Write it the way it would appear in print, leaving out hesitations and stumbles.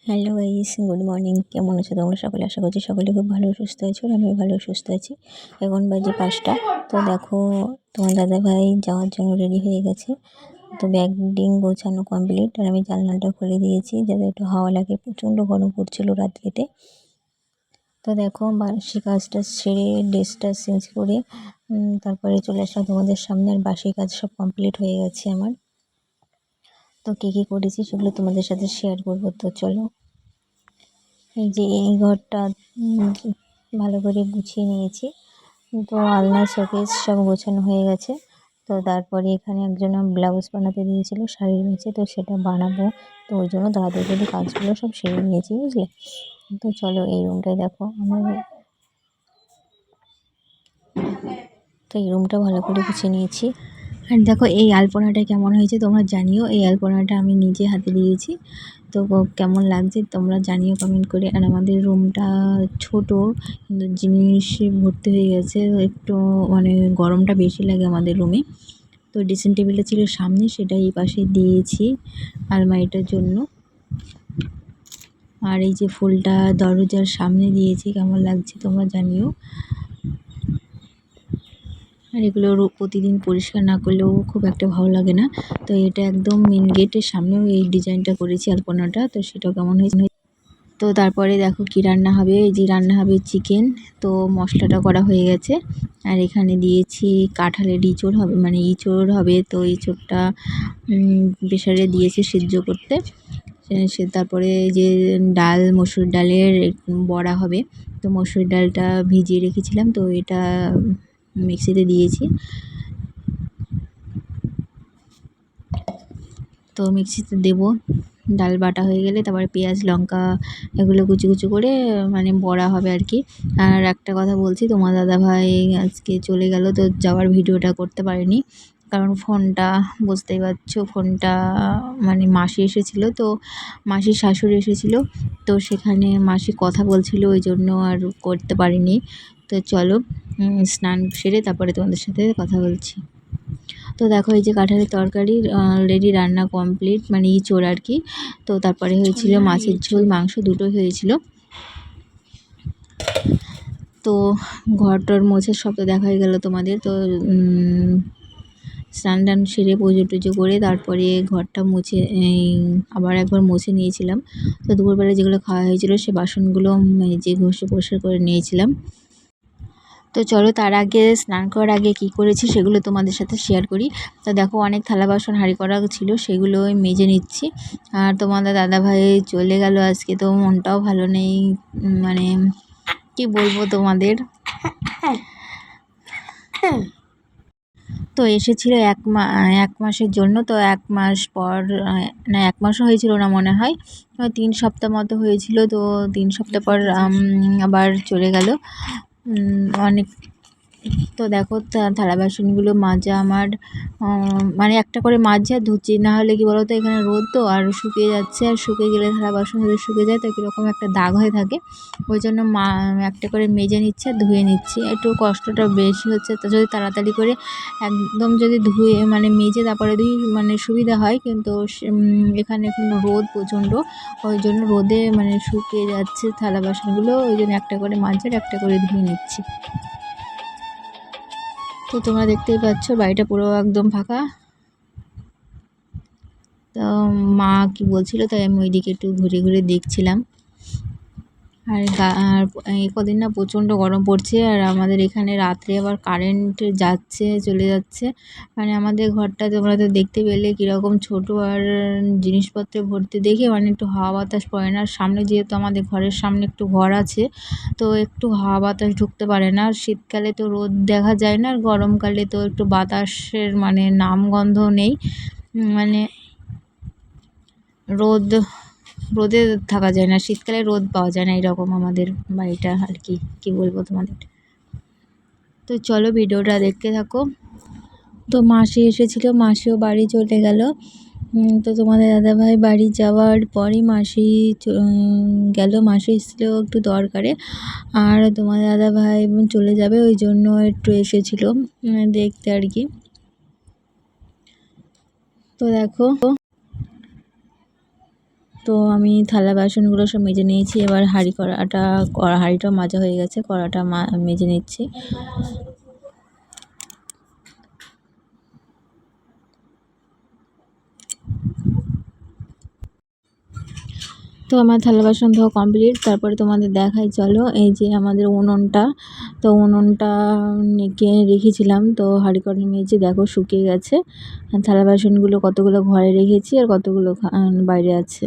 Hello guys, good morning. কেমন আছো তোমরা সকলে? আশা করছি সকলে খুব ভালো সুস্থ আছো, আর আমিও ভালো সুস্থ আছি। এখন বাজে 5টা। তো দেখো, তোমার দাদাভাই যাওয়ার জন্য রেডি হয়ে গেছে। তো ব্যাগডিং গোছানো কমপ্লিট, আর আমি জানলাটা খুলে দিয়েছি যাতে একটু হাওয়া লাগে। প্রচণ্ড গরম পড়ছিল রাত্রিতে। তো দেখো, বাসি কাজটা সেরে ড্রেসটা চেঞ্জ করে তারপরে চলে আসলাম তোমাদের সামনে। আর বাসি কাজ সব কমপ্লিট হয়ে গেছে আমার। তো কী করেছি সেগুলো তোমাদের সাথে শেয়ার করবো। তো চলো, এই যে এই ঘরটা ভালো করে গুছিয়ে নিয়েছি। তো আলনা শোকেস সব গোছানো হয়ে গেছে। তো তারপরে এখানে একজন ব্লাউজ বানাতে দিয়েছিল শাড়ির নিচে, তো সেটা বানাবো। তো ওই জন্য তাড়াতাড়ি করে কাজগুলো সব সেরে নিয়েছি, বুঝলে। তো চলো, এই রুমটাই দেখো আমার। তো এই রুমটা ভালো করে গুছিয়ে নিয়েছি। আর দেখো, এই আলপনাটা কেমন হয়েছে তোমরা জানিও। এই আলপনাটা আমি নিজে হাতে দিয়েছি। তো কেমন লাগছে তোমরা জানিও কমেন্ট করে। আর আমাদের রুমটা ছোট, কিন্তু জিনিসে ভর্তি হয়ে গেছে। একটু মানে গরমটা বেশি লাগে আমাদের রুমে। তো ড্রেসিং টেবিলটা ছিল সামনে, সেটা এই পাশে দিয়েছি আলমারিটার জন্য। আর এই যে ফুলটা দরজার সামনে দিয়েছি, কেমন লাগছে তোমরা জানিও। আর এগুলো প্রতিদিন পরিষ্কার না করলেও খুব একটা ভালো লাগে না। তো এটা একদম মেন গেটের সামনেও এই ডিজাইনটা করেছি আলপনাটা। তো সেটাও কেমন হয়েছে। তো তারপরে দেখো কি রান্না হবে। এই যে রান্না হবে চিকেন। তো মশলাটা করা হয়ে গেছে। আর এখানে দিয়েছি কাঁঠালের ইঁচড় হবে, মানে ইঁচড় হবে। তো ইঁচড়টা প্রেসারে দিয়েছি সিদ্ধ করতে। সে তারপরে যে ডাল, মসুর ডালের বড়া হবে। তো মসুর ডালটা ভিজিয়ে রেখেছিলাম, তো এটা মিক্সিতে দিয়েছি। তো মিক্সিতে দেবো। ডাল বাটা হয়ে গেলে তারপরে পেঁয়াজ, লঙ্কা এগুলো কুচি কুচি করে মানে বড়া হবে আর কি। আর একটা কথা বলছি, তোমার দাদাভাই আজকে চলে গেল। তো যাওয়ার ভিডিওটা করতে পারিনি, কারণ ফোনটা বুঝতেই পারছো, ফোনটা মানে মাসি এসেছিলো। তো মাসির শাশুড়ি এসেছিলো, তো সেখানে মাসি কথা বলছিল, ওই জন্য আর করতে পারিনি। তো চলো, স্নান সেরে তারপরে তোমাদের সাথে কথা বলছি। তো দেখো, এই যে কাঁঠালের তরকারি অলরেডি রান্না কমপ্লিট, মানে ইঁচড় আর কি। তো তারপরে হয়েছিল মাছের ঝোল, মাংস দুটোই হয়েছিল। তো ঘরটার মোছার সব তো দেখাই গেল তোমাদের। তো স্নান টান সেরে পুজো টুজো করে তারপরে ঘরটা মুছে আবার একবার মুছে নিয়েছিলাম। তো দুপুরবেলা যেগুলো খাওয়া হয়েছিল সে বাসনগুলো মেজে ঘষে পরিষ্কার করে নিয়েছিলাম। তো চলো, তার আগে স্নান করার আগে কি করেছি সেগুলো তোমাদের সাথে শেয়ার করি। তো দেখো, অনেক থালা বাসন হাঁড়ি করা ছিল, সেগুলো মেজে নিচ্ছি। আর তোমাদের দাদাভাই চলে গেল আজকে, তো মনটাও ভালো নেই। মানে কি বলবো তোমাদের। তো এসেছিল এক মাসের জন্য। তো 1 মাস পর, না 1 মাসও হয়েছিল না মনে হয়, 3 সপ্তাহ মতো হয়েছিল। তো 3 সপ্তাহ পর আবার চলে গেল। অনেক। তো দেখো, থালা বাসনগুলো মাজা আমার, মানে একটা করে মাজা ধুচ্ছি। না হলে কি বলতো, এখানে রোদ তো, আর শুকিয়ে যাচ্ছে। আর শুকিয়ে গেলে থালা বাসন যদি শুকিয়ে যায় তো কীরকম একটা দাগ হয়ে থাকে। ওই জন্য একটা করে মেজে নিচ্ছে আর ধুয়ে নিচ্ছি। একটু কষ্টটা বেশি হচ্ছে। তো যদি তাড়াতাড়ি করে একদম যদি ধুয়ে মানে মেজে তারপরে ধুই, মানে সুবিধা হয়। কিন্তু এখানে এখন রোদ প্রচণ্ড, ওই জন্য রোদে মানে শুকিয়ে যাচ্ছে থালা বাসনগুলো। ওই জন্য একটা করে মাজার, একটা করে ধুয়ে নিচ্ছি। তো তোমরা দেখতেই পাচ্ছ বাড়িটা পুরো একদম ফাঁকা। তো মা কি বলছিল, তাই আমি ওইদিকে একটু ঘুরে ঘুরে দেখছিলাম। আর কদিন না প্রচণ্ড গরম পড়ছে। আর আমাদের এখানে রাত্রে আবার কারেন্ট যাচ্ছে চলে যাচ্ছে। মানে আমাদের ঘরটা তোমরা তো দেখতে পেলে কীরকম ছোট, আর জিনিসপত্রে ভর্তি দেখে মানে একটু হাওয়া বাতাস পড়ে না। আর সামনে যেহেতু আমাদের ঘরের সামনে একটু ঘর আছে, তো একটু হাওয়া বাতাস ঢুকতে পারে না। আর শীতকালে তো রোদ দেখা যায় না, আর গরমকালে তো একটু বাতাসের মানে নামগন্ধ নেই। মানে রোদে থাকা যায় না, শীতকালে রোদ পাওয়া যায় না, এরকম আমাদের বাড়িটা আর কি। কি বলবো তোমাদের। তো চলো, ভিডিওটা দেখতে থাকো। তো মাসি এসেছিল, মাসিও বাড়ি চলে গেল। তো তোমাদের দাদাভাই বাড়ি যাওয়ার পরই মাসি গেল। মাসি এসেছিল একটু দরকারে, আর তোমাদের দাদাভাই চলে যাবে, ওই জন্য একটু এসেছিল দেখতে আর কি। তো দেখো, তো আমি থালা বাসনগুলো সব মেজে নিয়েছি। এবার হাঁড়িটাও মাজা হয়ে গেছে, কড়াটা মেজে নিচ্ছি। তো আমার থালা বাসন ধোয়া কমপ্লিট। তারপরে তোমাদের দেখাই চলো, এই যে আমাদের উনুনটা, তো উনুনটা নিকে রেখেছিলাম, তো হাঁড়ি কড়া মেজে দেখো শুকিয়ে গেছে। থালা বাসনগুলো কতগুলো ঘরে রেখেছি আর কতগুলো বাইরে আছে।